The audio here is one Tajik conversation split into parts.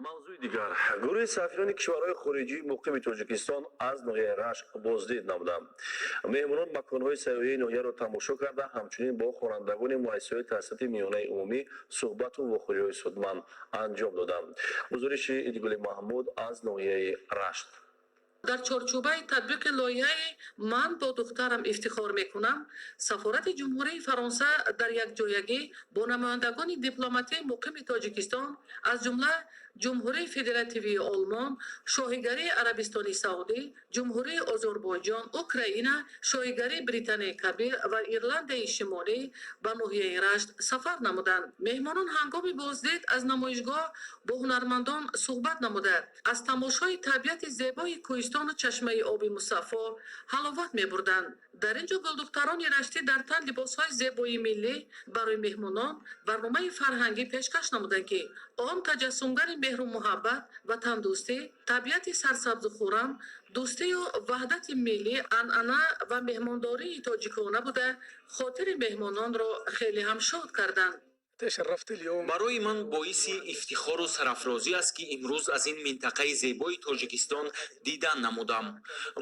мавзӯи дигар гурӯҳи сафирони кишварҳои хориҷии муқими тоҷикистон аз ноҳияи рашт боздид намуданд. меҳмонон маконҳои сайёҳии ноҳияро тамошо карда, ҳамчунин бо хонандагони муассисаҳои таҳсилоти миёнаи умумӣ суҳбату вохӯриҳои судманд анҷом доданд. гузориши Идигули Маҳмуд аз ноҳияи рашт. дар чорчӯбаи татбиқи лоиҳаи «Ман бо духтарам ифтихор мекунам», сафорати ҷумҳурии Фаронса дар якҷоягӣ бо намояндагони дипломатии муқими Тоҷикистон, аз ҷумла Ҷумҳурии Федеративии Олмон, Шоҳигарии Арабистони Саудӣ, Ҷумҳурии Озарбойҷон, Украина, Шоҳигарии Британияи Кабир ва Ирландияи Шимолӣ ба ноҳияи Рашт сафар намуданд. меҳмонон ҳангоми боздид аз намоишгоҳ бо ҳунармандон суҳбат намуда, аз тамошои табиати зебои кӯҳистону чашмаи оби мусаффо ҳаловат мебурданд. дар ин ҷо гулдухтарони раштӣ дар тан либосҳои зебоии миллӣ барои меҳмонон барномаи фарҳангӣ пешкаш намуданд, ки он таҷассумгари меҳру муҳаббат, ватандӯстӣ, табиати сарсабзу хуррам, дӯстию ваҳдати миллӣ, анъана ва меҳмондории тоҷикона буда, хотири меҳмононро хеле ҳам шод карданд. барои ман боиси ифтихору сарафрозӣ аст, ки имрӯз аз ин минтақаи зебои Тоҷикистон дидан намудам.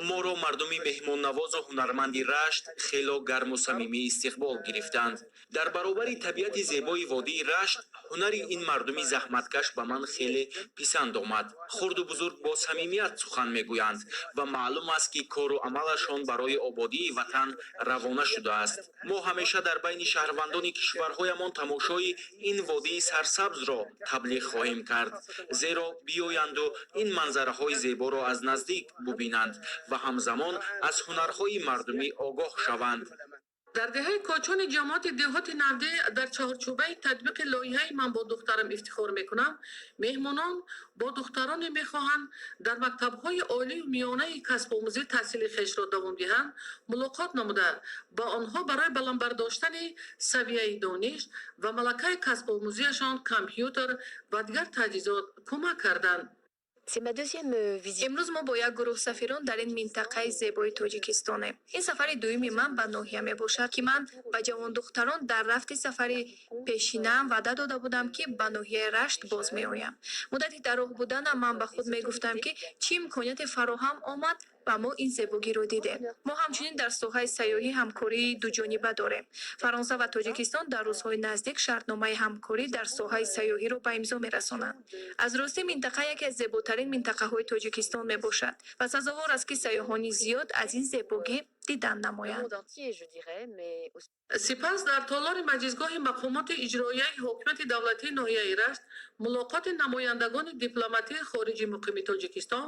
моро мардуми меҳмоннавозу ҳунарманди Рашт хело гарму самимӣ истиқбол гирифтанд. дар баробари табиати зебои водии Рашт, ҳунари ин мардуми заҳматкаш ба ман хеле писанд омад. хурду бузург бо самимият сухан мегӯянд ва маълум аст, ки кору амалашон барои ободии ватан равона шудааст. мо ҳамеша дар байни шаҳрвандони кишварҳоямон тамошои ин водии сарсабзро таблиғ хоҳем кард, зеро биёянду ин манзараҳои зеборо аз наздик бубинанд ва ҳамзамон аз ҳунарҳои мардумӣ огоҳ шаванд. дар деҳаи кочони ҷамоати деҳоти навдӣ дар чаҳорчӯбаи татбиқи лоиҳаи «Ман бо духтарам ифтихор мекунам», меҳмонон бо духтароне мехоҳанд дар мактабҳои олию миёнаи касбомӯзӣ таҳсили хешро давом диҳанд, мулоқот намуда, ба онҳо барои баландбардоштани савияи дониш ва малакаи касбомӯзиашон компютер ва дигар таҷҳизот кӯмак карданд. имрӯз мо бо як гурӯҳ сафирон дар ин минтақаи зебои Тоҷикистонем. ин сафари дуюми ман ба ноҳия мебошад, ки ман ба ҷавондухтарон дар рафти сафари пешинаам ваъда дода будам, ки ба ноҳияи Рашт боз меоям. муддати дар роҳ буданам ман ба худ мегуфтам, ки чӣ имконияте фароҳам омад ва мо ин зебогиро дидем. мо ҳамчунин дар соҳаи сайёҳӣ ҳамкории дуҷониба дорем. Фаронса ва Тоҷикистон дар рӯзҳои наздик шартномаи ҳамкорӣ дар соҳаи сайёҳиро ба имзо мерасонанд. аз ростӣ минтақа яке аз зеботарин минтақаҳои Тоҷикистон мебошад ва сазовор аст, ки сайёҳони зиёд аз ин зебогӣ дидан намоянд. сипас дар толори маҷлисгоҳи мақомоти иҷроияи ҳокимияти давлатии ноҳияи Рашт мулоқоти намояндагони дипломатии хориҷи муқими Тоҷикистон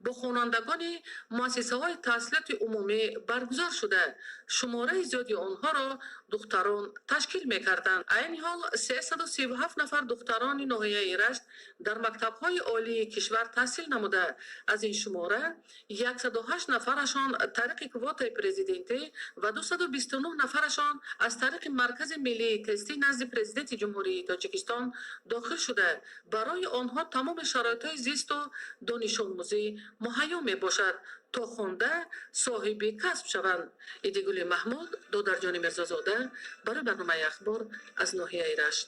бо хонандагони муассисаҳои таҳсилоти умумӣ баргузор шуда, шумораи зиёди онҳоро духтарон ташкил мекарданд. айни ҳол 337 нафар духтарони ноҳияи Рашт дар мактабҳои олии кишвар таҳсил намуда, аз ин шумора 108 нафарашон тариқи квотаи президентӣ ва 229 нафарашон аз тариқи маркази миллии тестӣ назди президенти ҷумҳурии Тоҷикистон дохил шуда, барои онҳо тамоми шароитҳои зисту донишомӯзӣ муҳайё мебошад, то хонда соҳиби касб шаванд. Идигули Маҳмуд, Додарҷони Мирзозода, барои барномаи ахбор аз ноҳияи Рашт.